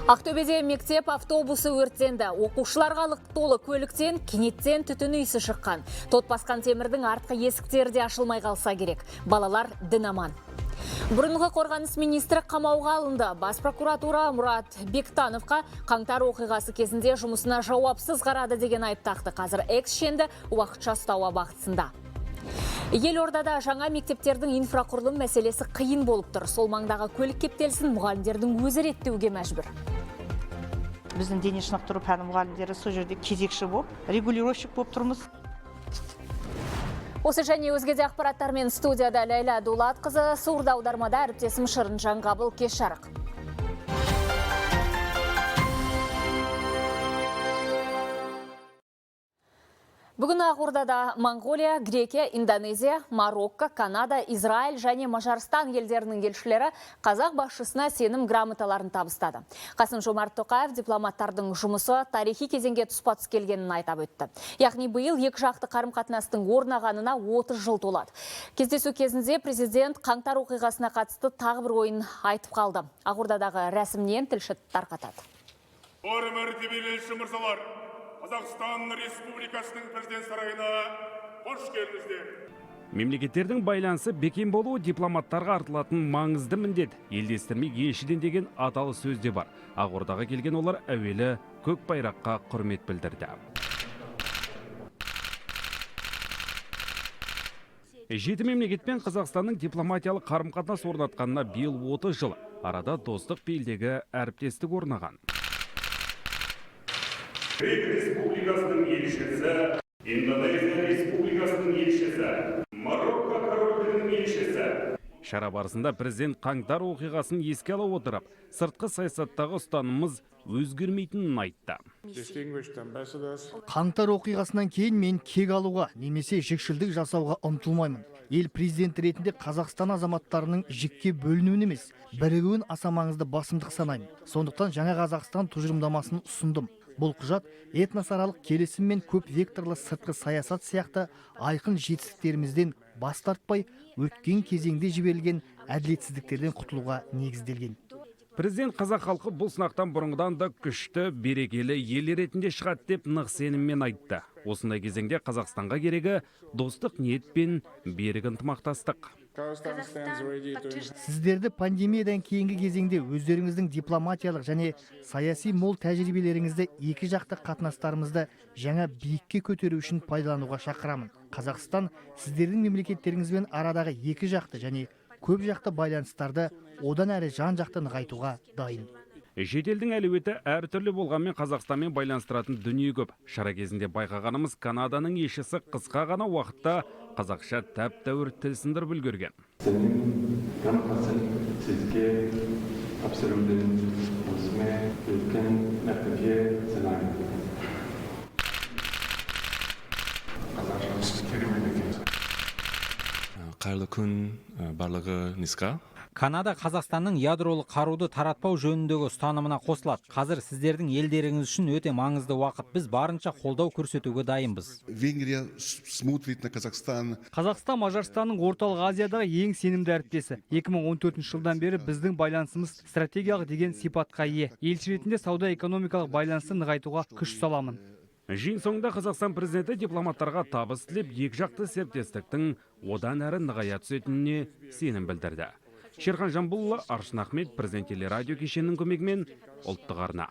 Ақтөбеде мектеп автобусы өртенді. Оқушыларға лық толы көліктен кенеттен түтін иісі шыққан. Тот басқан темірдің артқы есіктері де ашылмай қалса керек. Балалар дін аман. Бұрынғы қорғаныс министрі қамауға алынды. Бас прокуратура Мұрат Бектановқа қаңтар оқиғасы кезінде жұмысына жауапсыз қарады деген айып тақты. Қазір экс-шенді уақытша ұстау абақтысында. Елордада жаңа мектептердің инфрақұрылым мәселесі қиын болып тұр. Сол маңдағы көлік кептелісін мұғалімдердің өзі реттеуге мәжбүр. Біздің дене шынықтыру пәні мұғалімдері сол жерде кезекші болып, регулировщик болып тұрмыз. Осы және өзге де ақпараттармен студияда Ләйла Дулатқызы, Сурда аудармада әріптесім Шырын Жаңғабыл, кеш жарық. Бүгін Ақордада Монғолия, Грекия, Индонезия, Марокко, Канада, Израиль және Мажарстан елдерінің елшілері қазақ басшысына сенім грамоталарын табыстады. Қасым-Жомарт Тоқаев дипломаттардың жұмысы тарихи кезеңге тұспа-тұс келгенін айтап өтті. Яғни биыл екі жақты қарым-қатынастың орнағанына 30 жыл толады. Кездесу кезінде президент қаңтар оқиғасына қатысты тағы бір ойын айтып қалды. Ақордадағы рәсімнен тілші тарқатады. Қазақстан Республикасының президент сарайына қош келдіңіздер. Мемлекеттердің байланысы бекем болуы дипломаттарға артылатын маңызды міндет. Елдестірмей елшіден деген аталы сөз де бар. Ақордаға келген олар әуелі көк байраққа құрмет білдірді. Жеті мемлекетпен Қазақстанның дипломатиялық қарым-қатынас орнатқанына биыл 30 жыл. Арада достық белдегі әріптестік орнаған. Грек Республикасының елшісі, Индонезия Республикасының елшісі, Марокко корольдігінің елшісі. Шара барысында президент қаңтар оқиғасын еске ала отырып, сыртқы саясаттағы ұстанымымыз өзгермейтінін айтты. Қаңтар оқиғасынан кейін мен кек алуға немесе жікшілдік жасауға ұмтылмаймын. Ел президенті ретінде Қазақстан азаматтарының жікке бөлінуін емес, бірігуін аса маңызды басымдық санаймын. Сондықтан жаңа Қазақстан тұжырымдамасын ұсындым. Бұл құжат этносаралық келісім мен көп векторлы сыртқы саясат сияқты айқын жетістіктерімізден бас тартпай, өткен кезеңде жіберілген әділетсіздіктерден құтылуға негізделген. Президент қазақ халқы бұл сынақтан бұрынғыдан да күшті, берекелі ел ретінде шығады деп нық сеніммен айтты. Осындай кезеңде Қазақстанға керегі достық ниет пен берік ынтымақтастық. Сіздерді пандемиядан кейінгі кезеңде өздеріңіздің дипломатиялық және саяси мол тәжірибелеріңізді екі жақты қатынастарымызды жаңа биікке көтеру үшін пайдалануға шақырамын. Қазақстан сіздердің мемлекеттеріңізбен арадағы екі жақты және көп жақты байланыстарды одан әрі жан жақты нығайтуға дайын. Шетелдің әлеуеті әртүрлі болғанмен Қазақстанмен байланыстыратын дүние көп. Шара кезінде байқағанымыз Канаданың елшісі қысқа ғана уақытта қазақша тәп-тәуір тіл сындырып үлгерген. Сізге тапсырылған өзіме үлкен мәртебе сыйлаймын. Қайырлы күн, барлығы низқа. Канада Қазақстанның ядролық қаруды таратпау жөніндегі ұстанымына қосылады. Қазір сіздердің елдеріңіз үшін өте маңызды уақыт. Біз барынша қолдау көрсетуге дайынбыз. Венгрия смотрит на Казахстан. Қазақстан Мажарстанның орталық Азиядағы ең сенімді әріптесі. 2014 жылдан бері біздің байланысымыз стратегиялық деген сипатқа ие. Елші ретінде сауда-экономикалық байланысты нығайтуға күш саламын. Жиын соңында Қазақстан президенті дипломаттарға табыс тілеп, екіжақты серіктестіктің одан әрі нығая түсетініне сенім білдірді. Шерхан Жамбулұлы, Аршын Ахмет, президент телерадио кешенінің көмегімен ұлттық арна.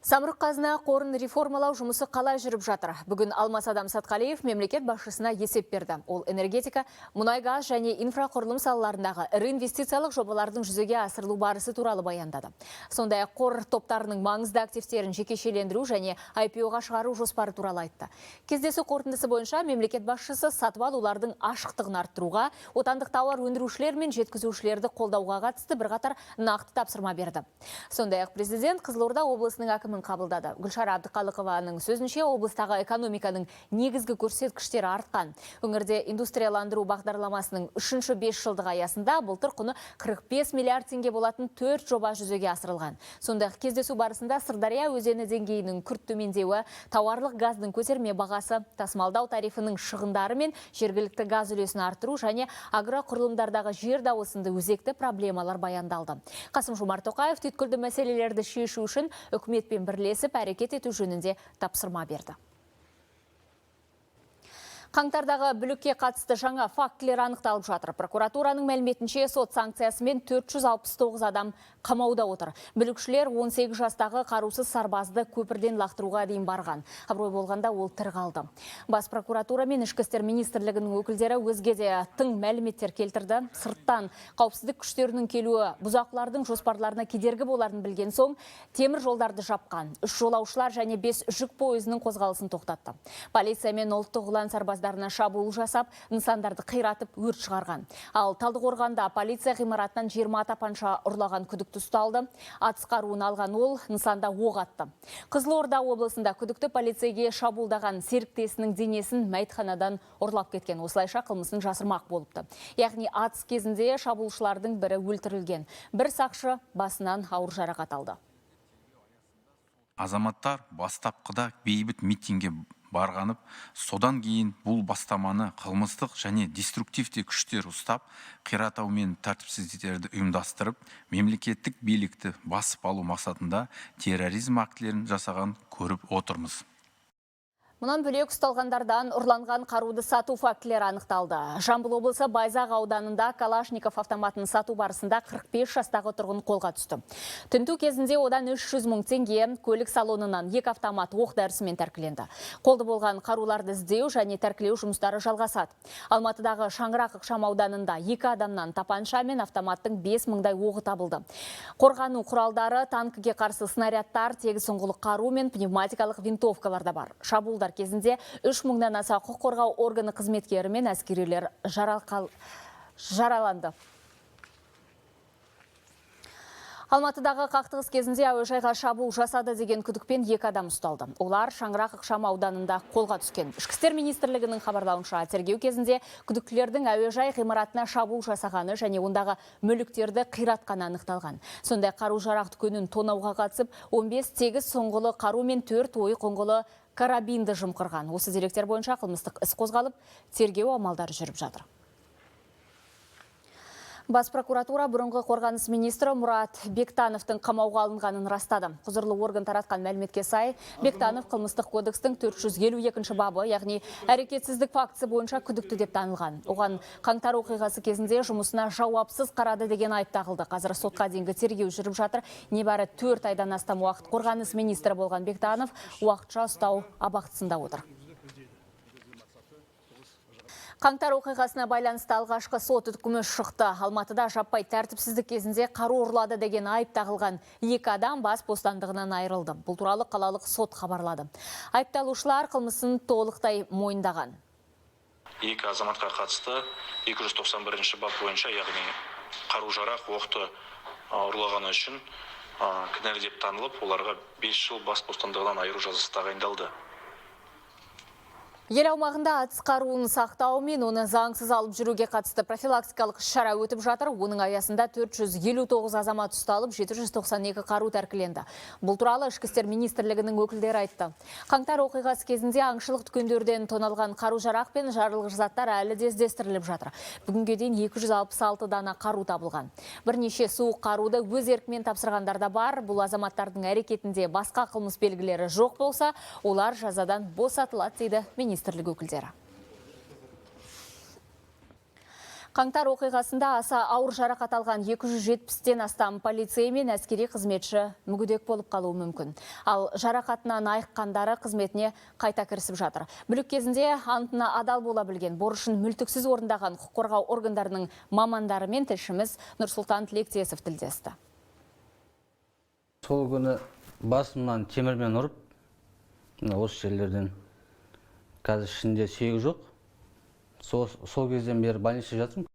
Самұрық қазына қорын реформалау жұмысы қалай жүріп жатыр? Бүгін Алмас Адам Сатқалиев мемлекет басшысына есеп берді. Ол энергетика, мұнай газ және инфрақұрылым салаларындағы ірі инвестициялық жобалардың жүзеге асырылу барысы туралы баяндады. Сондай-ақ қор топтарының маңызды активтерін жекешелендіру және IPO-ға шығару жоспары туралы айтты. Кездесу қорытындысы бойынша мемлекет басшысы сатып алулардың ашықтығын арттыруға, отандық тауар өндірушілер мен жеткізушілерді қолдауға қатысты бірқатар нақты тапсырма берді. Сондай-ақ президент Қызылорда облысының әкімі шағымын қабылдады. Гүлшара Абдықалықованың сөзінше, облыстағы экономиканың негізгі көрсеткіштері артқан. Өңірде индустрияландыру бағдарламасының 3-ші 5 жылдық аясында былтыр құны 45 миллиард теңге болатын 4 жоба жүзеге асырылған. Сондай-ақ кездесу барысында Сырдария өзені деңгейінің күрт төмендеуі, тауарлық газдың көтерме бағасы, тасымалдау тарифінің шығындары мен жергілікті газ үлесін арттыру және агроқұрылымдардағы жер дауысында өзекті проблемалар баяндалды. Қасым-Жомарт Тоқаев түйткілді мәселелерді шешу үшін үкіметпен бірлесіп әрекет ету жөнінде тапсырма берді. Қаңтардағы бүлікке қатысты жаңа фактілер анықталып жатыр. Прокуратураның мәліметінше сот санкциясымен 469 адам қамауда отыр. Бүлікшілер 18 жастағы қарусыз сарбазды көпірден лақтыруға дейін барған. Абырой болғанда ол тірі қалды. Бас прокуратура мен Ішкі істер министрлігінің өкілдері өзге де тың мәліметтер келтірді. Сырттан қауіпсіздік күштерінің келуі бұзақылардың жоспарларына кедергі боларын білген соң, темір жолдарды жапқан. 3 жолаушылар және 5 жүк пойызының қозғалысын тоқтатты. Полиция мен ұлттық ұлан сарбаздарына шабуыл жасап, нысандарды қиратып өрт шығарған. Ал Талдықорғанда полиция ғимаратынан 20 тапанша ұрлаған күдікті ұсталды. Атыс қаруын алған ол нысанда оқ атты. Қызылорда облысында күдікті полицейге шабуылдаған серіктесінің денесін мәйітханадан ұрлап кеткен. Осылайша қылмысын жасырмақ болыпты. Яғни атыс кезінде шабуылшылардың бірі өлтірілген. Бір сақшы басынан ауыр жарақат алды. Азаматтар бастапқыда бейбіт митинге барғанып, содан кейін бұл бастаманы қылмыстық және деструктивті күштер ұстап, қиратау мен тәртіпсіздіктерді ұйымдастырып, мемлекеттік билікті басып алу мақсатында терроризм актілерін жасаған көріп отырмыз. Мұнан бөлек ұсталғандардан ұрланған қаруды сату фактілері анықталды. Жамбыл облысы Байзақ ауданында Калашников автоматын сату барысында 45 жастағы тұрғын қолға түсті. Тінту кезінде одан 300 мың теңге, көлік салонынан 2 автомат оқ дәрісімен тәркіленді. Қолды болған қаруларды іздеу және тәркілеу жұмыстары жалғасады. Алматыдағы Шаңырақ ықшам ауданында 2 адамнан тапанша мен автоматтың 5 мыңдай оғы табылды. Қорғану құралдары, танкіге қарсы снарядтар, тегіс ұңғылық қару мен пневматикалық винтовкалар да бар. Шабуылдар кезінде 3 мыңнан аса құқық қорғау органы қызметкері мен әскерилер жараланды. Алматыдағы қақтығыс кезінде әуежайға шабуыл жасады деген күдікпен 2 адам ұсталды. Олар Шаңырақ ықшам ауданында қолға түскен. Ішкі істер министрлігінің хабарлауынша, тергеу кезінде күдіктілердің әуежай ғимаратына шабуыл жасағаны және ондағы мүліктерді қиратқаны анықталған. Сондай қару-жарақ дүкенін тонауға қатысып, 15 тегіс ұңғылы қару мен 4 ойық ұңғылы карабинді жымқырған. Осы деректер бойынша қылмыстық іс қозғалып, тергеу амалдары жүріп жатыр. Бас прокуратура бұрынғы қорғаныс министрі Мұрат Бектановтың қамауға алынғанын растады. Құзырлы орган таратқан мәліметке сай, Бектанов қылмыстық кодекстің 452 бабы, яғни әрекетсіздік фактісі бойынша күдікті деп танылған. Оған қаңтар оқиғасы кезінде жұмысына жауапсыз қарады деген айып тағылды. Қазір сотқа дейінгі тергеу жүріп жатыр. Небәрі 4 айдан астам уақыт қорғаныс министрі болған Бектанов уақытша ұстау абақтысында отыр. Қаңтар оқиғасына байланысты алғашқы сот үкімі шықты. Алматыда жаппай тәртіпсіздік кезінде қару ұрлады деген айып тағылған 2 адам бас бостандығынан айырылды. Бұл туралы қалалық сот хабарлады. Айыпталушылар қылмысын толықтай мойындаған. 2 азаматқа қатысты 291 бап бойынша, яғни қару-жарақ оқты ұрлағаны үшін кінәлі деп танылып, оларға 5 жыл бас бостандығынан айыру жазасы тағайындалды. Ел аумағында атыс қаруын сақтау мен оны заңсыз алып жүруге қатысты профилактикалық шара өтіп жатыр. Оның аясында 459 азамат ұсталып, 792 қару тәркіленді. Бұл туралы Ішкі істер министрлігінің өкілдері айтты. Қаңтар оқиғасы кезінде аңшылық дүкендерден тоналған қару-жарақ пен жарылғыш заттар әлі де іздестіріліп жатыр. Бүгінге дейін 266 дана қару табылған. Бірнеше суық қаруды өз еркімен тапсырғандар да бар. Бұл азаматтардың әрекетінде басқа қылмыс белгілері жоқ болса, олар жазадан босатылады дейді министрлік өкілдері. Қаңтар оқиғасында аса ауыр жарақат алған 270-тен астам полицей мен әскери қызметші мүгедек болып қалуы мүмкін. Ал жарақатынан айыққандары қызметіне қайта кірісіп жатыр. Бүлік кезінде антына адал бола білген, борышын мүлтіксіз орындаған құқық қорғау органдарының мамандары мен тілшіміз Нұрсұлтан Тілектесов тілдесті. Сол күні басымнан темірмен ұрып, осы жерлерден қазір ішінде сүйегі жоқ. Сол кезден бері больницада жатырмын.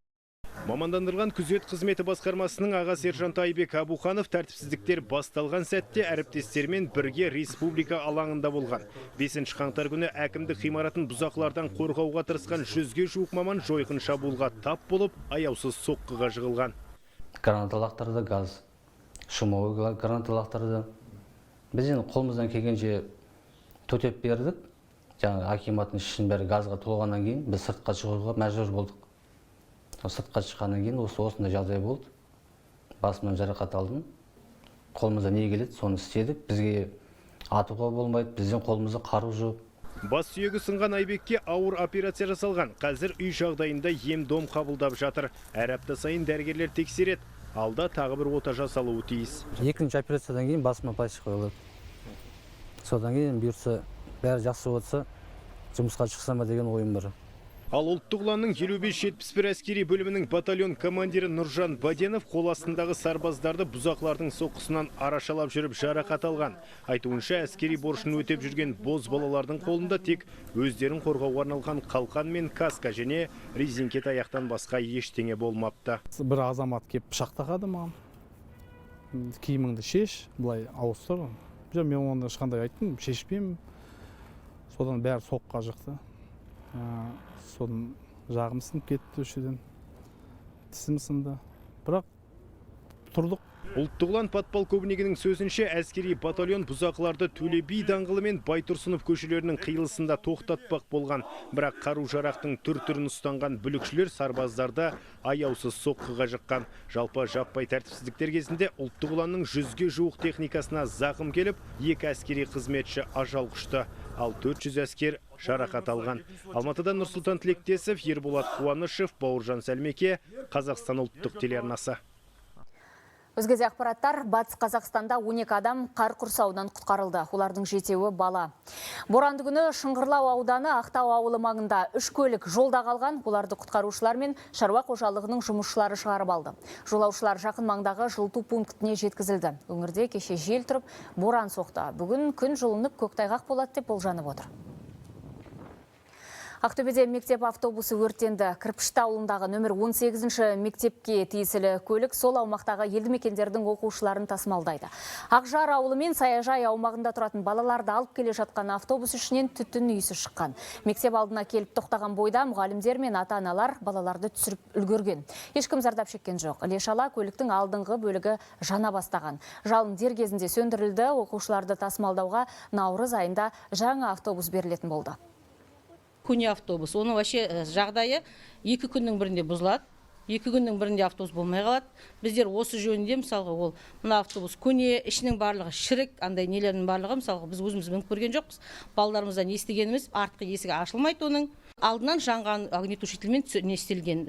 Мамандандырылған күзет қызметі басқармасының аға сержанты Айбек Абуханов тәртіпсіздіктер басталған сәтте әріптестермен бірге республика алаңында болған. 5 қаңтар күні әкімдік ғимаратын бұзақылардан қорғауға тырысқан 100-ге жуық маман жойқын шабуылға тап болып, аяусыз соққыға жығылған. Гранаталақтарды, газ, шумовой гранаталақтарды біз енді қолымыздан келгенше төтеп бердік. Жаңағы акиматтың ішін бәрі газға толғаннан кейін біз сыртқа шығуға мәжбүр болдық. Сыртқа шыққаннан кейін осындай жағдай болды. Басымнан жарақат алдым. Қолымызда не келеді, соны істедік. Бізге атуға болмайды, бізден қолымызда қару жоқ. Бас сүйегі сынған Айбекке ауыр операция жасалған. Қазір үй жағдайында ем-дом қабылдап жатыр. Әр апта сайын дәрігерлер тексереді. Алда тағы бір ота жасалуы тиіс. Екінші операциядан кейін басыма пластик қойылады. Содан кейін бұйырса бәрі жақсы болса, жұмысқа шықсам ба деген ойым бар. Ал ұлттық ұланның 55-71 әскери бөлімінің батальон командирі Нұржан Баденов қол астындағы сарбаздарды бұзақылардың соққысынан арашалап жүріп жарақат алған. Айтуынша әскери борышын өтеп жүрген боз балалардың қолында тек өздерін қорғауға арналған қалқан мен каска және резеңке таяқтан басқа ештеңе болмапты. Бір азамат кеп пышақ тақады маған. Киіміңді шеш, былай ауыстыр. Мен онда ешқандай айттым, шешпеймін. Содан бәрі соққыға жықты. Содан жағым сынып кетті өшеден. Тісім сынды. Бірақ тұрдық. Ұлттық ұлан подполковнигінің сөзінше әскери батальон бұзақыларды Төле би даңғылы мен Байтұрсынов көшелерінің қиылысында тоқтатпақ болған. Бірақ қару-жарақтың түр-түрін ұстанған бүлікшілер сарбаздарды аяусыз соққыға жыққан. Жалпы жаппай тәртіпсіздіктер кезінде ұлттық ұланның 100-ге жуық техникасына зақым келіп, 2 әскери қызметші ажал құшты. Ал 400 әскер жарақат алған. Алматыдан Нұрсұлтан Тілектесов, Ерболат Қуанышев, Бауыржан Сәлмеке, Қазақстан ұлттық телеарнасы. Өзгеде ақпараттар, Батыс Қазақстанда 12 адам қар құрсауынан құтқарылды. Олардың 7-еуі бала. Боранды күні Шыңғырлау ауданы Ақтау ауылы маңында 3 көлік жолда қалған. Оларды құтқарушылар мен шаруа қожалығының жұмысшылары шығарып алды. Жолаушылар жақын маңдағы жылыту пунктіне жеткізілді. Өңірде кеше жел тұрып, боран соқты. Бүгін күн жылынып, көктайғақ болады деп болжанып отыр. Ақтөбеде мектеп автобусы өртенді. Кірпішті ауылындағы нөмір 18-ші мектепке тиесілі көлік сол аумақтағы елді мекендердің оқушыларын тасымалдайды. Ақжар ауылы мен Саяжай аумағында тұратын балаларды алып келе жатқан автобус ішінен түтін иісі шыққан. Мектеп алдына келіп тоқтаған бойда мұғалімдер мен ата-аналар балаларды түсіріп үлгерген. Ешкім зардап шеккен жоқ. Іле-шала көліктің алдыңғы бөлігі жана бастаған. Жалын дер кезінде сөндірілді. Оқушыларды тасымалдауға наурыз айында жаңа автобус берілетін болды. Көне автобус. Оның вообще жағдайы 2 күннің бірінде бұзылады. 2 күннің бірінде автобус болмай қалады. Біздер осы жөнінде мысалға ол мына автобус көне, ішінің барлығы шірік, андай нелердің барлығы мысалға біз өзіміз мініп көрген жоқпыз. Балаларымыздан естігеніміз артқы есігі ашылмайды оның. Алдынан жанған огнетушителмен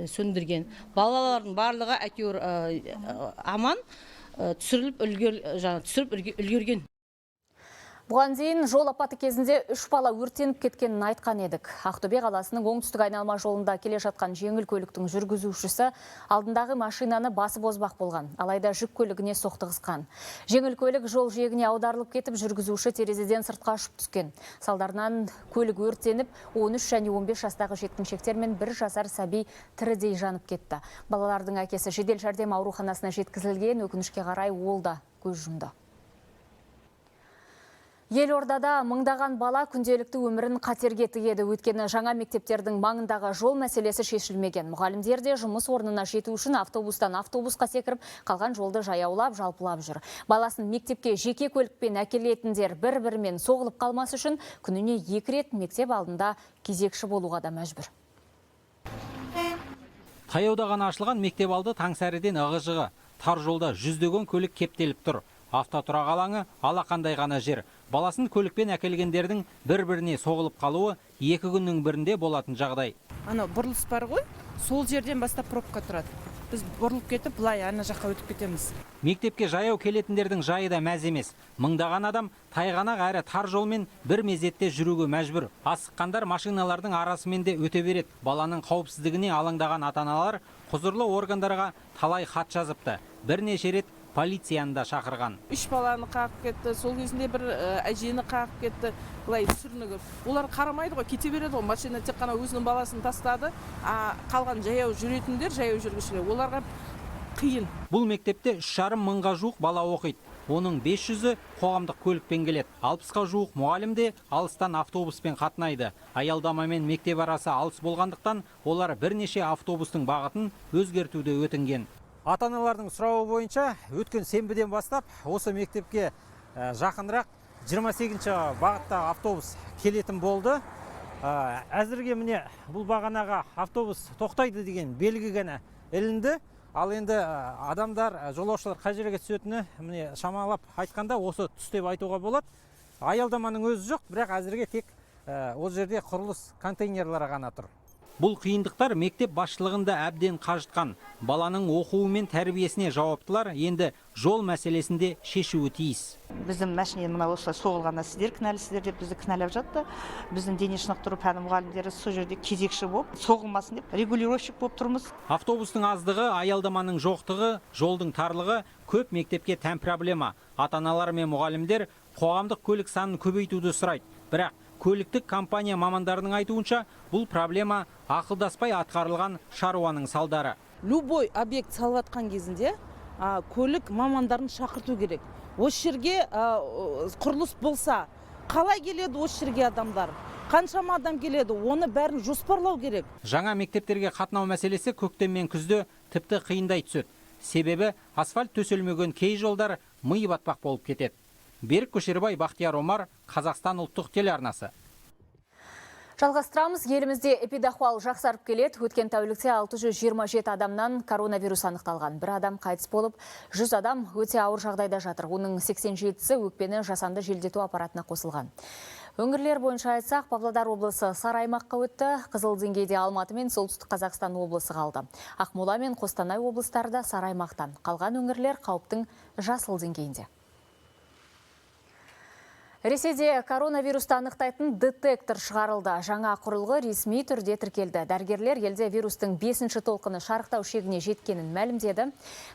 сөндірген. Балалардың барлығы әйтеуір аман түсіріп үлгерген. Бұған дейін жол апаты кезінде 3 бала өртеніп кеткенін айтқан едік. Ақтөбе қаласының оңтүстік айналма жолында келе жатқан жеңіл көліктің жүргізушісі алдындағы машинаны басып озбақ болған. Алайда жүк көлігіне соқтығысқан. Жеңіл көлік жол жиегіне аударылып кетіп, жүргізуші терезеден сыртқа ұшып түскен. Салдарынан көлік өртеніп, 13 және 15 жастағы жеткіншектер мен 1 жасар сәби тірідей жанып кетті. Балалардың әкесі жедел жәрдем ауруханасына жеткізілген, өкінішке қарай ол да көз жұмды. Елордада мыңдаған бала күнделікті өмірін қатерге тігеді. Өйткені жаңа мектептердің маңындағы жол мәселесі шешілмеген. Мұғалімдер де жұмыс орнына жету үшін автобустан автобусқа секіріп, қалған жолды жаяулап, жалпылап жүр. Баласын мектепке жеке көлікпен әкелетіндер бір-бірімен соғылып қалмас үшін күніне 2 рет мектеп алдында кезекші болуға да мәжбүр. Таяуда ғана ашылған мектеп алды таңсәріден ығы-жығы. Тар жолда жүздеген көлік кептеліп тұр. Автотұрақ алаңы алақандай ғана жер. Баласын көлікпен әкелгендердің бір-біріне соғылып қалуы 2 күннің бірінде болатын жағдай. Ана бұрылыс бар ғой, сол жерден бастап пробка тұрады. Біз бұрылып кетіп, бұлай ана жаққа өтіп кетеміз. Мектепке жаяу келетіндердің жайы да мәз емес. Мыңдаған адам тайғанақ әрі тар жолмен бір мезетте жүруге мәжбүр. Асыққандар машиналардың арасымен де өте береді. Баланың қауіпсіздігіне алаңдаған ата-аналар құзырлы органдарға талай хат жазыпты. Бірнеше рет полицияны да шақырған. 3 баланы қағып кетті, сол кезінде бір әжені қағып кетті, былай сүрінігіп. Олар қарамайды ғой, кете береді ғой, машина тек қана өзінің баласын тастады, қалған жаяу жүретіндер, жаяу жүргіншілер, оларға қиын. Бұл мектепте 3,5 мыңға жуық бала оқиды. Оның 500-і қоғамдық көлікпен келеді. 60-қа жуық мұғалім де алыстан автобуспен қатынайды. Аялдама мен мектеп арасы алыс болғандықтан, олар бірнеше автобустың бағытын өзгертуді өтінген. Ата-аналардың сұрауы бойынша өткен сенбіден бастап осы мектепке жақынырақ 28-ші бағытта автобус келетін болды. Әзірге міне бұл бағанаға автобус тоқтайды деген белгі ғана ілінді. Ал енді адамдар, жолаушылар қай жерге түсетіні міне шамалап айтқанда осы түс деп айтуға болады. Аялдаманың өзі жоқ, бірақ әзірге тек ол жерде құрылыс контейнерлері ғана тұр. Бұл қиындықтар мектеп басшылығында әбден қажытқан. Баланың оқуы мен тәрбиесіне жауаптылар енді жол мәселесінде шешуі тиіс. Біздің мәшінен мына осылай соғылғанда сіздер кінәлісіздер деп бізді кінәлап жатты. Біздің дене шынықтыру пәні мұғалімдері сол жерде кезекші болып, соғылмасын деп регулировщик болып тұрмыз. Автобустың аздығы, аялдаманың жоқтығы, жолдың тарлығы көп мектепке тән проблема. Ата-аналар мен мұғалімдер қоғамдық көлік санын көбейтуді сұрайды. Бірақ көліктік компания мамандарының айтуынша, бұл проблема ақылдаспай атқарылған шаруаның салдары. Любой объект салыватқан кезінде көлік мамандарын шақырту керек. Осы жерге құрылыс болса, қалай келеді осы жерге адамдар? Қаншама адам келеді, оны бәрін жоспарлау керек. Жаңа мектептерге қатынау мәселесі көктем мен күзде тіпті қиындай түседі. Себебі асфальт төселмеген кей жолдар миы батпақ болып кетеді. Берік Көшербай, Бақтияр Омар, Қазақстан ұлттық телеарнасы. Жалғастырамыз. Елімізде эпидахуал жақсарып келеді. Өткен тәулікте 627 адамнан коронавирус анықталған. Бір адам қайтыс болып, 100 адам өте ауыр жағдайда жатыр. Оның 87-сі өкпені жасанды желдету аппаратына қосылған. Өңірлер бойынша айтсақ, Павлодар облысы сары аймаққа өтті. Қызыл деңгейде Алматы мен Солтүстік Қазақстан облысы қалды. Ақмола мен Қостанай облыстары да сары аймақтан. Қалған өңірлер қауіптің жасыл деңгейінде. Ресейде коронавирусты анықтайтын детектор шығарылды. Жаңа құрылғы ресми түрде тіркелді. Дәрігерлер елде вирустың 5-ші толқыны шарықтау шегіне жеткенін мәлімдеді.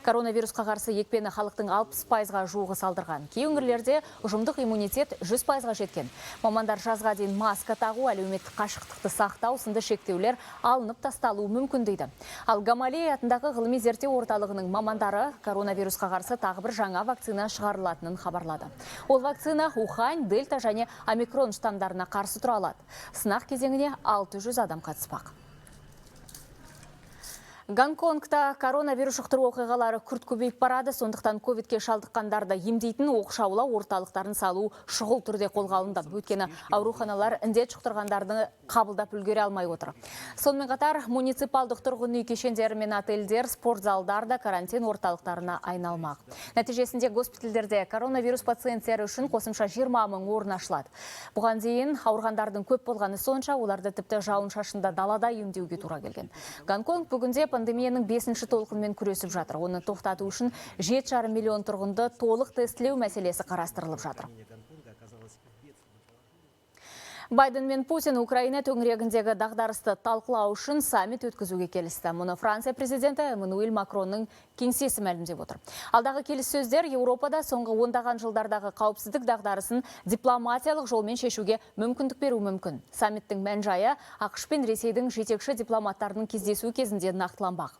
Коронавирусқа қарсы екпені халықтың 60%-ға жуығы салдырған. Кей өңірлерде ұжымдық иммунитет 100%-ға жеткен. Мамандар жазға дейін маска тағу, әлеуметтік қашықтықты сақтау сынды шектеулер алынып тасталуы мүмкін дейді. Ал Гамалей атындағы ғылыми зерттеу орталығының мамандары коронавирусқа қарсы тағы бір жаңа вакцина шығарылатынын хабарлады. Ол вакцина Ухань, Дельта және омикрон штамдарына қарсы тұра алады. Сынақ кезеңіне 600 адам қатыспақ. Гонконгта коронавирус жұқтыру оқиғалары күрт көбейіп барады, сондықтан ковидке шалдыққандарды емдейтін оқшаулау орталықтарын салу шұғыл түрде қолға алынды. Өйткені ауруханалар індет жұқтырғандарды қабылдап үлгере алмай отыр. Сонымен қатар муниципалдық тұрғын үй кешендері мен отельдер, спорт залдар да карантин орталықтарына айналмақ. Нәтижесінде госпитальдерде коронавирус пациенттері үшін қосымша 20 мың орын ашылады. Бұған дейін ауырғандардың көп болғаны сонша, оларды тіпті жауын шашында далада емдеуге тура келген. Гонконг бүгінде пандемияның 5-ші толқынмен күресіп жатыр. Оны тоқтату үшін 7,5 миллион тұрғынды толық тестілеу мәселесі қарастырылып жатыр. Байден мен Путин Украина төңірегіндегі дағдарысты талқылау үшін саммит өткізуге келісті. Мұны Франция президенті Эммануэль Макронның кеңсесі мәлімдеп отыр. Алдағы келіссөздер Еуропада соңғы ондаған жылдардағы қауіпсіздік дағдарысын дипломатиялық жолмен шешуге мүмкіндік беру мүмкін. Саммиттің мән-жайы ақш пен Ресейдің жетекші дипломаттарының кездесу кезінде нақтыланбақ.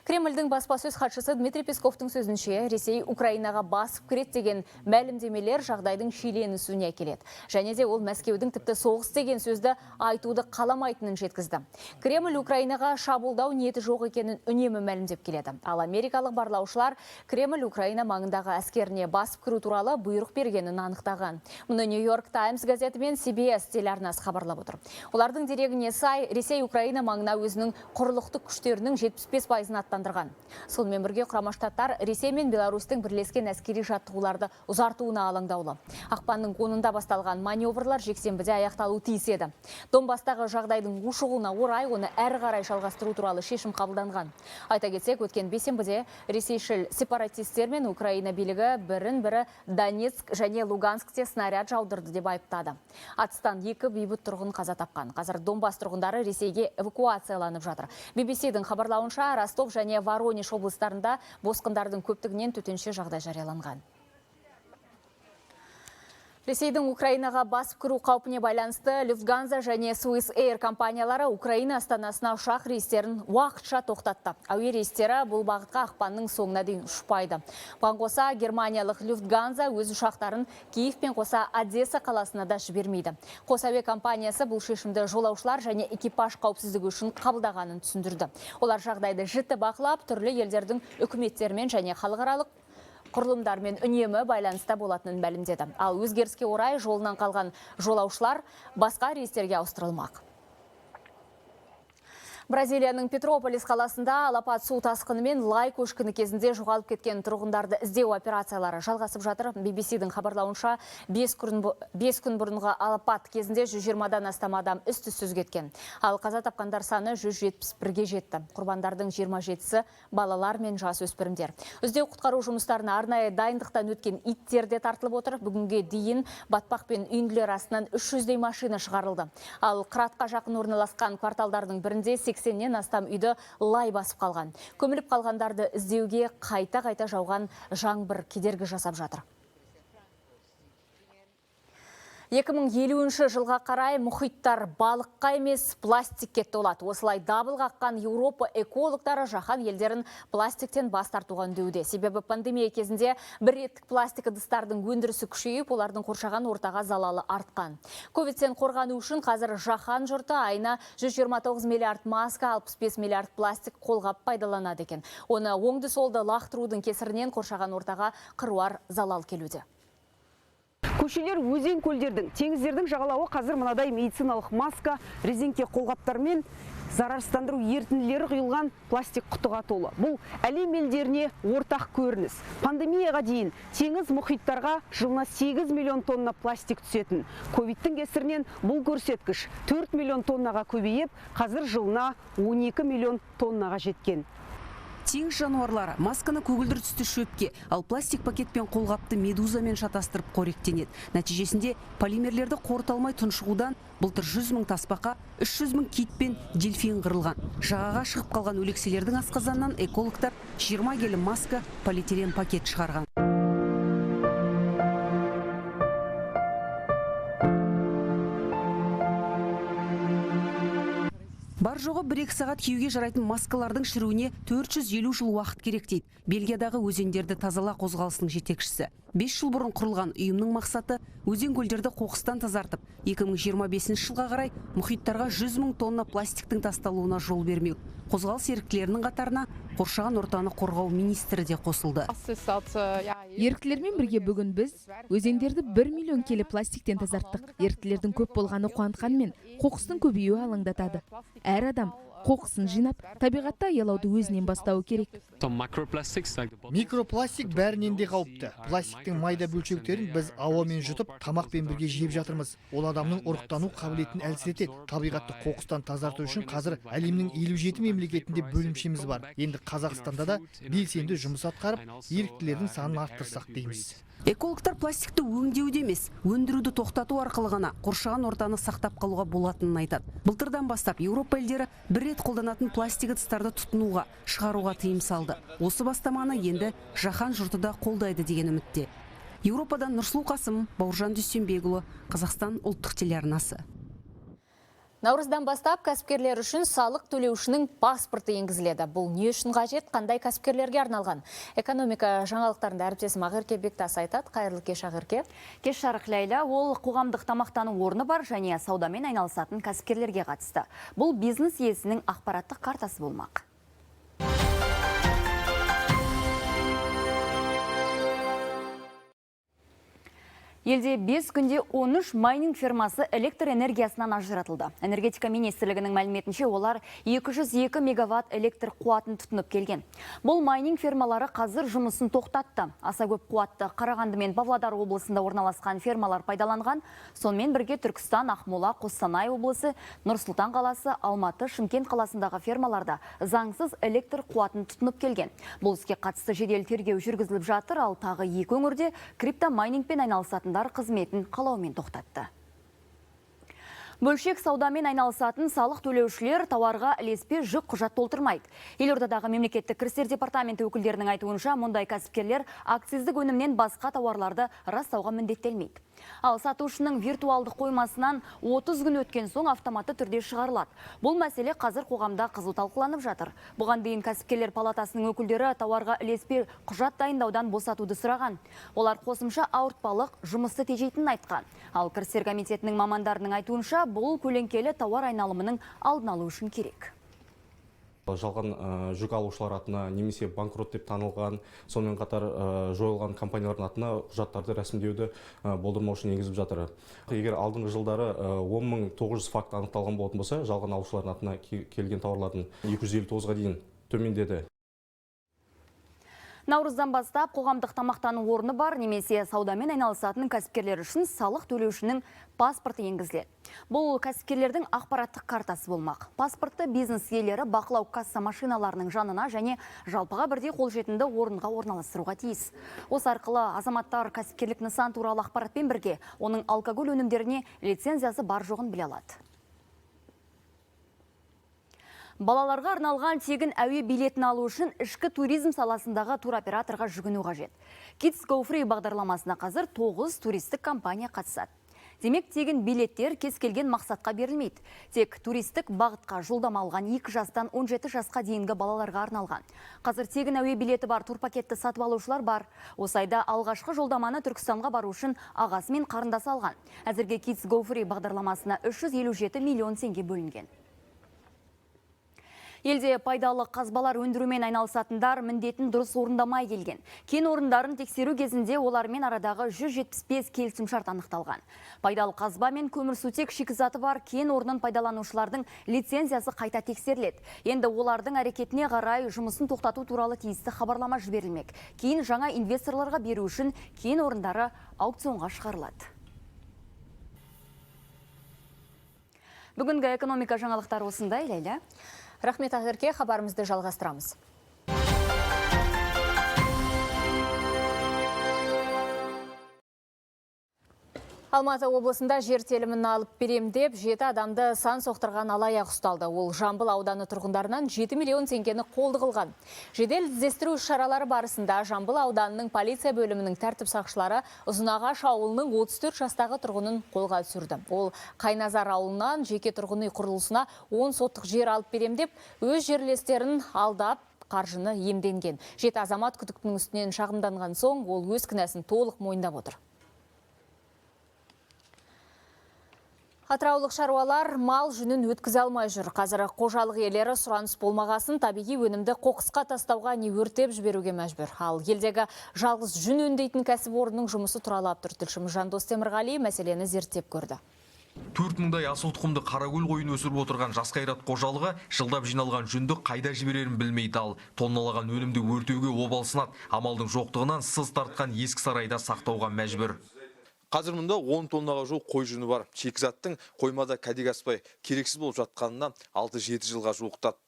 Кремльдің баспасөз хатшысы Дмитрий Песковтың сөзінше, Ресей Украинаға басып кіреді деген мәлімдемелер жағдайдың шиеленісуіне әкеледі. Және де ол Мәскеудің тіпті соғыс деген сөзді айтуды қаламайтынын жеткізді. Кремль Украинаға шабуылдау ниеті жоқ екенін үнемі мәлімдеп келеді. Ал америкалық барлаушылар Кремль Украина маңындағы әскеріне басып кіру туралы бұйрық бергенін анықтаған. Мұны New York Times газеті мен CBS телеарнасы хабарлап отыр. Олардың дерегіне сай, Ресей Украина маңына өзінің құрлықтық күштерінің 75%-ын аттандырған. Сонымен бірге Құрама Штаттар Ресей мен Беларусьтің бірлескен әскери жаттығуларды ұзартуына алаңдаулы. Ақпанның 10-ында басталған маневрлар жексенбіде аяқталды. аяқталу тиіс еді. Донбастағы жағдайдың ушығуына орай оны әрі қарай жалғастыру туралы шешім қабылданған. Айта кетсек, өткен бейсенбіде ресейшіл сепаратистер мен Украина билігі бірін-бірі Донецк және Луганскте снаряд жаудырды деп айыптады. Атыстан 2 бейбіт тұрғын қаза тапқан. Қазір Донбасс тұрғындары Ресейге эвакуацияланып жатыр. BBC-дің хабарлауынша Ростов және Воронеж облыстарында босқындардың көптігінен төтенше жағдай жарияланған. Ресейдің Украинаға басып кіру қаупіне байланысты Люфтганза және Swiss Air компаниялары Украина астанасына ұшақ рейстерін уақытша тоқтатты. Әуе рейстері бұл бағытқа ақпанның соңына дейін ұшпайды. Бұған қоса германиялық Люфтганза өз ұшақтарын Киевпен қоса Одесса қаласына да жібермейді. Қос әуе компаниясы бұл шешімді жолаушылар және экипаж қауіпсіздігі үшін қабылдағанын түсіндірді. Олар жағдайды жіті бақылап, түрлі елдердің үкіметтермен және халықаралық құрылымдармен үнемі байланыста болатынын мәлімдеді. Ал өзгеріске орай жолынан қалған жолаушылар басқа рейстерге ауыстырылмақ. Бразилияның Петрополис қаласында алапат су тасқыны мен лай көшкіні кезінде жоғалып кеткен тұрғындарды іздеу операциялары жалғасып жатыр. BBC-дің хабарлауынша 5 күн бұрынғы алапат кезінде 120-дан астам адам із-түзсіз кеткен. Ал қаза тапқандар саны 171-ге жетті. Құрбандардың 27-сі балалар мен жасөспірімдер. Іздеу құтқару жұмыстарына арнайы дайындықтан өткен иттер де тартылып отыр. Бүгінге дейін батпақ пен үйінділер астынан 300-дей машина шығарылды. Ал Қыратқа жақын орналасқан кварталдардың бірінде 80-нен астам үйді лай басып қалған. Көміліп қалғандарды іздеуге қайта-қайта жауған жаңбыр кедергі жасап жатыр. 2050 жылға қарай мұхиттар балыққа емес пластикке толады. Осылай дабыл қаққан Еуропа экологтары жаһан елдерін пластиктен бас тартуға үндеуде. Себебі пандемия кезінде бір реттік пластик ыдыстардың өндірісі күшейіп, олардың қоршаған ортаға залалы артқан. Ковидтен қорғану үшін қазір жаһан жұрты айына 129 миллиард маска, 65 миллиард пластик қолғап пайдаланады екен. Оны оңды-солды лақтырудың кесірінен қоршаған ортаға қыруар залал келуде. Көшелер, өзен көлдердің, теңіздердің жағалауы қазір мынадай медициналық маска, резеңке қолғаптар мен зарарсыздандыру ерітінділері құйылған пластик құтыға толы. Бұл әлем елдеріне ортақ көрініс. Пандемияға дейін теңіз мұхиттарға жылына 8 миллион тонна пластик түсетін. Ковидтің кесірінен бұл көрсеткіш 4 миллион тоннаға көбейіп, қазір жылына 12 миллион тоннаға жеткен. Теңіз жануарлары масканы көгілдір түсті шөпке, ал пластик пакетпен қолғапты медузамен шатастырып қоректенеді. Нәтижесінде полимерлерді қорыталмай тұншығудан былтыр 100 мың тасбақа, 300 мың кит пен дельфин қырылған. Жағаға шығып қалған өлекселердің асқазанынан экологтар 20 келі маска, полиэтилен пакет шығарған. Бар жоғы 1-2 сағат киюге жарайтын маскалардың шіруіне 450 жыл уақыт керек дейді. Бельгиядағы өзендерді тазала қозғалысының жетекшісі. 5 жыл бұрын құрылған ұйымның мақсаты өзен көлдерді қоқыстан тазартып, 2025 жылға қарай мұхиттарға 100 мың тонна пластиктің тасталуына жол бермеу. Қозғалыс еріктілерінің қатарына қоршаған ортаны қорғау министрі де қосылды. Еріктілермен бірге бүгін біз өзендерді 1 миллион келі пластиктен тазарттық. Еріктілердің көп болғаны қуантқанмен, қоқыстың көбеюі алаңдатады. Әр адам қоқысын жинап, табиғатта аялауды өзінен бастауы керек. Микропластик бәрінен де қауіпті. Пластиктің майда бөлшектерін біз ауамен жұтып, тамақпен бірге жеп жатырмыз. Ол адамның ұрықтану қабілетін әлсіретеді. Табиғатты қоқыстан тазарту үшін қазір әлемнің 57 мемлекетінде бөлімшеміз бар. Енді Қазақстанда да белсенді жұмыс атқарып, еріктілердің санын арттырсақ дейміз. Экологтар пластикті өңдеуде емес, өндіруді тоқтату арқылы ғана қоршаған ортаны сақтап қалуға болатынын айтады. Былтырдан бастап Еуропа елдері бір рет қолданатын пластик ыдыстарды тұтынуға, шығаруға тыйым салды. Осы бастаманы енді жаһан жұрты да қолдайды деген үмітте. Еуропадан Нұрсұлу Қасым, Бауыржан Дүйсенбекұлы, Қазақстан ұлттық телеарнасы. Наурыздан бастап кәсіпкерлер үшін салық төлеушінің паспорты енгізіледі. Бұл не үшін қажет, қандай кәсіпкерлерге арналған? Экономика жаңалықтарында әріптесім Ақерке Бектас айтады. Қайырлы кеш, Ақерке. Кеш жарық, Ләйла. Ол қоғамдық тамақтану орны бар және саудамен айналысатын кәсіпкерлерге қатысты. Бұл бизнес иесінің ақпараттық картасы болмақ. Елде 5 күнде 13 майнинг фермасы электр энергиясынан ажыратылды. Энергетика министрлігінің мәліметінше олар 202 мегаватт электр қуатын тұтынып келген. Бұл майнинг фермалары қазір жұмысын тоқтатты. Аса көп қуатты Қарағанды мен Павлодар облысында орналасқан фермалар пайдаланған. Сонымен бірге Түркістан, Ақмола, Қостанай облысы, Нұр-Сұлтан қаласы, Алматы, Шымкент қаласындағы фермаларда заңсыз электр қуатын тұтынып келген. Бұл іске қатысты жедел тергеу жүргізіліп жатыр, ал тағы 2 өңірде криптомайнингпен айналысатын қызметін қалаумен тоқтатты. Бөлшек саудамен айналысатын салық төлеушілер тауарға ілеспе жүк құжат толтырмайды. Елордадағы мемлекеттік кірістер департаменті өкілдерінің айтуынша, мұндай кәсіпкерлер акциздік өнімнен басқа тауарларды растауға міндеттелмейді. Ал сатушының виртуалдық қоймасынан 30 күн өткен соң автоматты түрде шығарылады. Бұл мәселе қазір қоғамда қызу талқыланып жатыр. Бұған дейін кәсіпкерлер палатасының өкілдері тауарға ілеспе құжат дайындаудан босатуды сұраған. Олар қосымша ауыртпалық жұмысты тежейтінін айтқан. Ал кірістер комитетінің мамандарының айтуынша, бұл көлеңкелі тауар айналымының алдын алу үшін керек. Жалған жүк алушылар атына немесе банкрот деп танылған, сонымен қатар жойылған компаниялардың атына құжаттарды рәсімдеуді болдырмау үшін енгізіп жатыр. Егер алдыңғы жылдары 10.900 факт анықталған болатын болса, жалған алушылардың атына келген тауарлардың 259-ға дейін төмендеді. Наурыздан бастап қоғамдық тамақтану орны бар немесе саудамен айналысатын кәсіпкерлер үшін салық төлеушінің паспорты енгізіледі. Бұл кәсіпкерлердің ақпараттық картасы болмақ. Паспортты бизнес иелері бақылау касса машиналарының жанына және жалпыға бірдей қолжетімді орынға орналастыруға тиіс. Осы арқылы азаматтар кәсіпкерлік нысан туралы ақпаратпен бірге оның алкоголь өнімдеріне лицензиясы бар жоғын біле алады. Балаларға арналған тегін әуе билетін алу үшін ішкі туризм саласындағы туроператорға жүгіну қажет. Kids Go Free бағдарламасына қазір 9 туристік компания қатысады. Демек, тегін билеттер кез келген мақсатқа берілмейді. Тек туристік бағытқа жолдама алған 2 жастан 17 жасқа дейінгі балаларға арналған. Қазір тегін әуе билеті бар турпакетті сатып алушылар бар. Осы айда алғашқы жолдаманы Түркістанға бару үшін ағасы мен қарындасы алған. Әзірге Kids Go Free бағдарламасына 357 миллион теңге бөлінген. Елде пайдалы қазбалар өндірумен айналысатындар міндетін дұрыс орындамай келген. Кен орындарын тексеру кезінде олармен арадағы 175 келісімшарт анықталған. Пайдалы қазба мен көмірсутек шикізаты бар кен орнын пайдаланушылардың лицензиясы қайта тексеріледі. Енді олардың әрекетіне қарай жұмысын тоқтату туралы тиісті хабарлама жіберілмек. Кейін жаңа инвесторларға беру үшін кен орындары аукционға шығарылады. Бүгінгі экономика жаңалықтар осындай, Лейла. Рахмет Ақерке, хабарымызды жалғастырамыз. Алматы облысында жер телімін алып берем деп 7 адамды сан соқтырған алаяқ ұсталды. Ол Жамбыл ауданы тұрғындарынан 7 миллион теңгені қолды қылған. Жедел іздестіру шаралары барысында Жамбыл ауданының полиция бөлімінің тәртіп сақшылары Ұзынағаш ауылының 34 жастағы тұрғынын қолға түсірді. Ол Қайназар ауылынан жеке тұрғын үй құрылысына 10 соттық жер алып берем деп өз жерлестерін алдап қаржыны иемденген. 7 азамат күдіктінің үстінен шағымданған соң ол өз кінәсін толық мойындап отыр. Атыраулық шаруалар мал жүнін өткізе алмай жүр. Қазір қожалық иелері сұраныс болмағасын табиғи өнімді қоқысқа тастауға не өртеп жіберуге мәжбүр. Ал елдегі жалғыз жүн өңдейтін кәсіпорынның жұмысы туралы тілшіміз Жандос Темірғали мәселені зерттеп көрді. 4 мыңдай асыл тұқымды қаракөл қойын өсіріп отырған жас қайрат қожалығы жылдап жиналған жүнді қайда жіберерін білмейді. Ал тонналаған өнімді өртеуге обалсынады. Амалдың жоқтығынан сыз тартқан ескі сарайда сақтауға мәжбүр. Қазір мұнда 10 тоннаға жуық қой жүні бар. Шикізаттың қоймада кәдег аспай керексіз болып жатқанына 6-7 жылға жуықтады.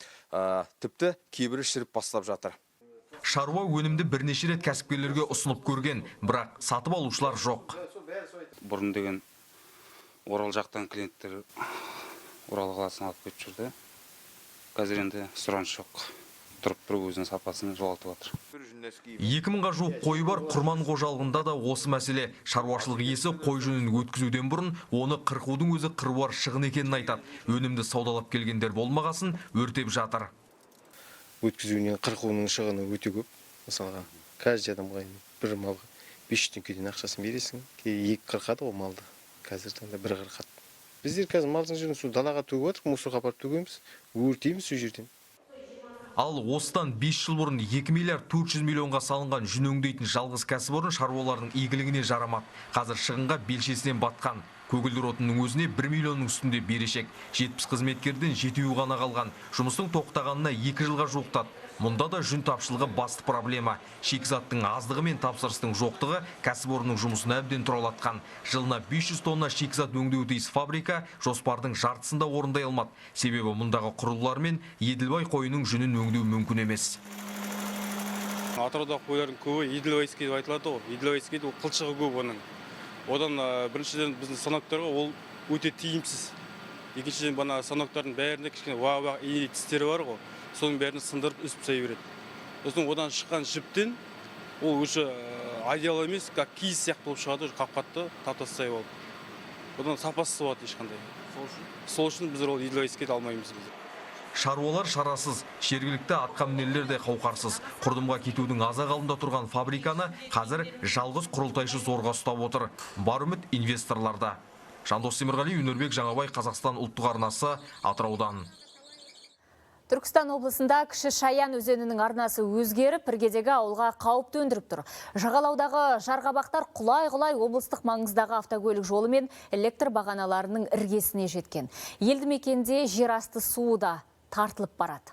Тіпті кейбірі шіріп бастап жатыр. Шаруа өнімді бірнеше рет кәсіпкерлерге ұсынып көрген, бірақ сатып алушылар жоқ. Бұрын деген Орал жақтан клиенттер Орал қаласына алып кетіп жүрді. Қазір енді сұраныс жоқ. Тұрып тұрып өзінің сапасын жоғалтып отыр. 2000-ға жуық қойы бар Құрман қожалығында да осы мәселе. Шаруашылық иесі қой жүнін өткізуден бұрын оны қырқудың өзі қыруар шығын екенін айтады. Өнімді саудалап келгендер болмағасын өртеп жатыр. Өткізуінен қырқуының шығыны өте көп. Мысалға, каждый адамға бір малға 500 теңгеден ақшасын бересің. Кейін 2 қырқады ол малды. Қазір таңда 1 қырқады. Біздер қазір малдың жүнін далаға төгіп отырық, мусорға апарып төгеміз, өртейміз сол жерден. Ал осыдан 5 жыл бұрын 2 миллиард 400 миллионға салынған жүн өңдейтін жалғыз кәсіпорын шаруалардың игілігіне жарамады. Қазір шығынға белшесінен батқан. Көгілдір отынның өзіне 1 миллионның үстінде берешек. 70 қызметкерден 7-і ғана қалған. Жұмыстың тоқтағанына 2 жылға жуықтады. Мұнда да жүн тапшылығы басты проблема. Шикізаттың аздығы мен тапсырыстың жоқтығы кәсіпорынның жұмысын әбден тұралатқан. Жылына 500 тонна шикізат өңдеуі тиіс фабрика жоспардың жартысында орындай алмады. Себебі мұндағы құрылғылар мен Еділбай қойының жүнін өңдеу мүмкін емес. Атырауда қойлардың көбі Еділбайский деп айтылады ғой. Еділбайский ол қылшығы көп оның. Одан біріншіден біздің станоктарға ол өте тиімсіз. Екіншіден бана станоктардың бәрінде кішкене уа-уа ине тістері бар ғой. Соның бәрін сындырып үсіп тастай береді. Сосын одан шыққан жіптен ол уже айдиал емес, как киіз сияқты болып шығады, қап-қатты тап-тастай болып. Одан сапасыз болады ешқандай. Сол үшін біз ол Еділбайскийді алмаймыз біз. Шаруалар шарасыз, жергілікті атқамінерлер де қауқарсыз. Құрдымға кетудің азақ алдында тұрған фабриканы қазір жалғыз құрылтайшы зорға ұстап отыр. Бар үміт инвесторларда. Жандос Темірғали, Өнербек Жаңабай, Қазақстан ұлттық арнасы, Атыраудан. Түркістан облысында Кіші Шаян өзенінің арнасы өзгеріп, іргедегі ауылға қауіп төндіріп тұр. Жағалаудағы жарғабақтар құлай-құлай облыстық маңыздағы автокөлік жолы мен электр бағаналарының іргесіне жеткен. Елді мекенде жер асты суы да тартылып барады.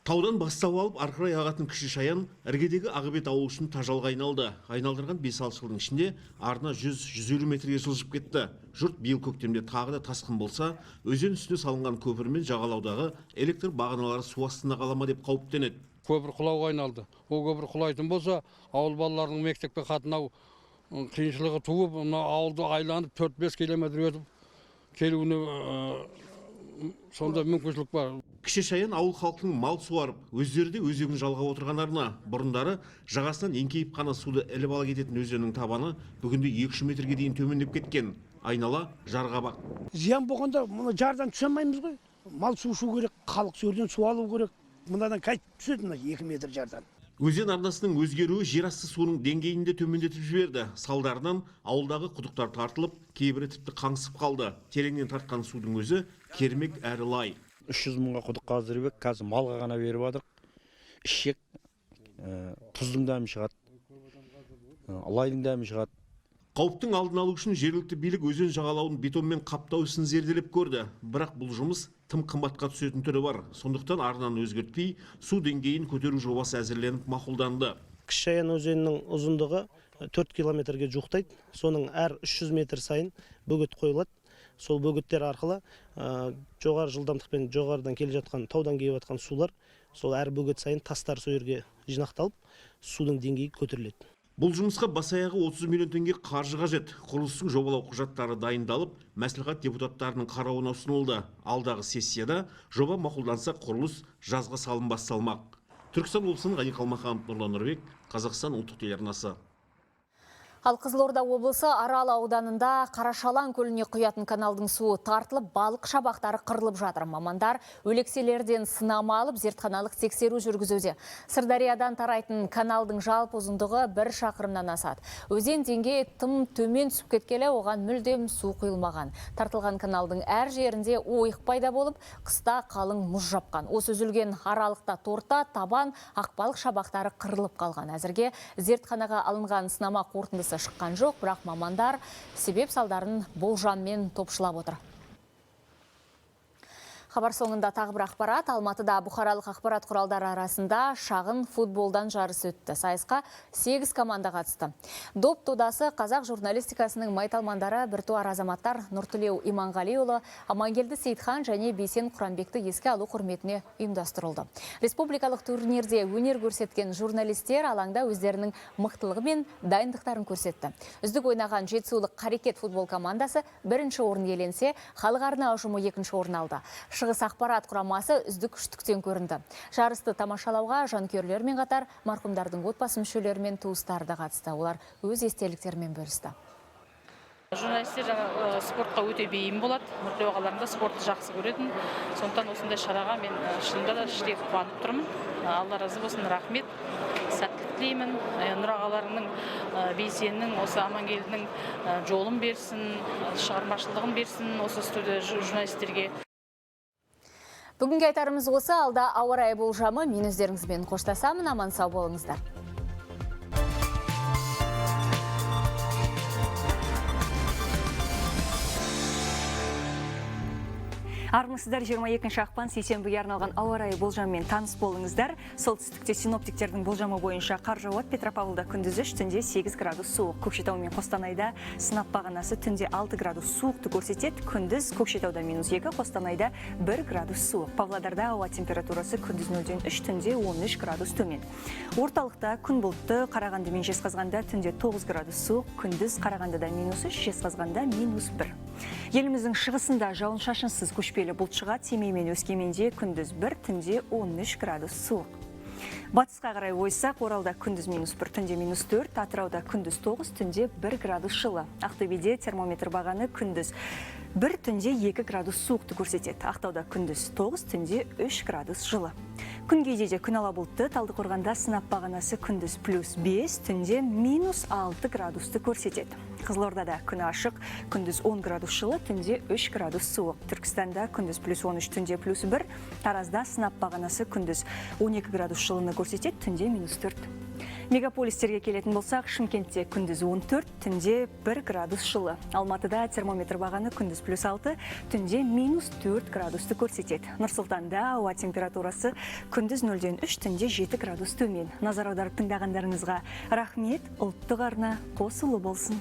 Таудан бастау алып, арқырай ағатын Кіші Шаян іргедегі Ағыбет ауылы үшін тажалға айналды. Айналдырған 5-6 жылдың ішінде арна 100-150 метрге жылжып кетті. Жұрт биыл көктемде тағы да тасқын болса, өзен үстіне салынған көпір мен жағалаудағы электр бағаналары су астында қала ма деп қауіптенеді. Көпір құлауға айналды. Ол көпір құлайтын болса, ауыл балаларының мектепке қатынау қиыншылығы туып, ауылды айланып 4-5 километр өтіп келуіне сонда мүмкіншілік бар. Кіші Шаян ауыл халқының мал суарып, өздері де өзегін жалғап отырған арна. Бұрындары жағасынан еңкейіп қана суды іліп ала кететін өзеннің табаны бүгінде 200 метрге дейін төмендеп кеткен. Айнала жарғабақ. Зиян болғанда мұны жардан түсе алмаймыз ғой. Мал су ішу керек, халық сөрден су алу керек. Мынадан қайтып түседі 2 метр жардан. Өзен арнасының өзгеруі жер асты суының деңгейінде төмендетіп жіберді. Салдарынан ауылдағы құдықтар тартылып, кейбірі тіпті қаңсып қалды. Тереңнен тартқан судың өзі кермек әрі лай. 300 мыңға құдық қаздырып, қазір малға ғана беріп жатыр. Ішек, тұздың дәмі шығады, лайдың дәмі шығады. Қауіптің алдын алу үшін жергілікті билік өзен жағалауын бетонмен қаптау ісін зерделеп көрді. Бірақ бұл жұмыс тым қымбатқа түсетін түрі бар. Сондықтан арнаны өзгертпей, су деңгейін көтеру жобасы әзірленіп мақұлданды. Кіші Шаян өзенінің ұзындығы 4 километрге жуықтайды. Соның әр 300 метр сайын бөгет қойылады. Сол бөгеттер арқылы жоғары жылдамдықпен жоғарыдан келе жатқан таудан келіп жатқан сулар, сол әр бөгет сайын тастар сол жерге жинақталып, судың деңгейі көтеріледі. Бұл жұмысқа бас-аяғы 30 миллион теңге қаржы қажет. Құрылыстың жобалау құжаттары дайындалып, мәслихат депутаттарының қарауына ұсынылды. Алдағы сессияда жоба мақұлданса, құрылыс жазға салым басталмақ. Түркістан облысының Ғани Қалмаханов, Нұрлан Нұрбек, Қазақстан ұлттық телеарнасы. Ал Қызылорда облысы Арал ауданында Қарашалан көліне құятын каналдың суы тартылып, балық шабақтары қырылып жатыр. Мамандар өлекселерден сынама алып, зертханалық тексеру жүргізуде. Сырдариядан тарайтын каналдың жалпы ұзындығы 1 шақырымнан асады. Өзен деңгейі тым төмен түсіп кеткелі, оған мүлдем су құйылмаған. Тартылған каналдың әр жерінде ойық пайда болып, қыста қалың мұз жапқан. Осы үзілген аралықта торта, табан, ақбалық шабақтары қырылып қалған. Әзірге зертханаға алынған сынама қорытындысы шыққан жоқ, бірақ мамандар себеп салдарын болжаммен топшылап отыр. Хабар соңында тағы бір ақпарат. Алматыда бұқаралық ақпарат құралдары арасында шағын футболдан жарыс өтті. Сайысқа 8 команда қатысты. Доп додасы қазақ журналистикасының майталмандары біртуар азаматтар Нұртілеу Иманғалиұлы, Амангелді Сейітхан және Бейсен Құранбекті еске алу құрметіне ұйымдастырылды. Республикалық турнирде өнер көрсеткен журналистер алаңда өздерінің мықтылығы мен дайындықтарын көрсетті. Үздік ойнаған Жетісулық Қарекет футбол командасы 1-ші орын иеленсе, халық арна ұжымы 2-ші орын алды. Шығыс ақпарат құрамасы үздік үштіктен көрінді. Жарысты тамашалауға жанкүйерлермен қатар марқұмдардың отбасы мүшелері мен туыстары да қатысты. Олар өз естеліктерімен бөлісті. Журналистер спортқа өте бейім болады. Нұртілеу ағаларында спортты жақсы көретін. Сондықтан осындай шараға мен шынында да іштей қуанып тұрмын. Алла разы болсын, рахмет. Сәттілік тілеймін. Нұр ағаларының, Бейсеннің, осы Амангелдінің жолын берсін, шығармашылығын берсін осы студия журналистерге. Бүгінгі айтарымыз осы, алда ауа райы болжамы. Мен өздеріңізбен қоштасамын, аман сау болыңыздар. Армысыздар, 22 ақпан сейсенбіге арналған ауа райы болжамымен таныс болыңыздар. Солтүстікте синоптиктердің болжамы бойынша қар жауады. Петропавлда күндіз 3, түнде 8 градус суық. Көкшетау мен Қостанайда сынап бағанасы түнде 6 градус суықты көрсетеді. Күндіз Көкшетауда -2, Қостанайда 1 градус суық. Павлодарда ауа температурасы күндіз 0-ден 3, түнде 13 градус төмен. Орталықта күн бұлтты, Қарағанды мен Жезқазғанда түнде 9 градус суық, күндіз Қарағандыда -3, Жезқазғанда -1. Еліміздің шығысында жауын-шашынсыз көшпелі бұлт шығады. Семей мен Өскеменде күндіз 1, түнде 13 градус суық. Батысқа қарай ойсақ, Оралда күндіз -1, түнде -4, Атырауда күндіз 9, түнде 1 градус жылы. Ақтөбеде термометр бағаны күндіз 1, түнде 2 градус суықты көрсетеді. Ақтауда күндіз 9, түнде 3 градус жылы. Күн кейде күн ала бұлтты, Талдықорғанда сынап бағанасы күндіз +5, түнде -6 градусты көрсетеді. Қызылордада күн ашық, күндіз 10 градус жылы, түнде 3 градус суық. Түркістанда күндіз +13, түнде +1, Таразда сынап бағанасы күндіз 12 градус жылыны көрсетеді, түнде -4. Мегаполистерге келетін болсақ, Шымкентте күндіз 14, түнде 1 градус жылы. Алматыда термометр бағаны күндіз +6, түнде -4 градусты көрсетеді. Нұр-Сұлтанда ауа температурасы күндіз 0-ден 3, түнде 7 градус төмен. Назар аударып тыңдағандарыңызға рахмет, ұлттық арна қосулы болсын.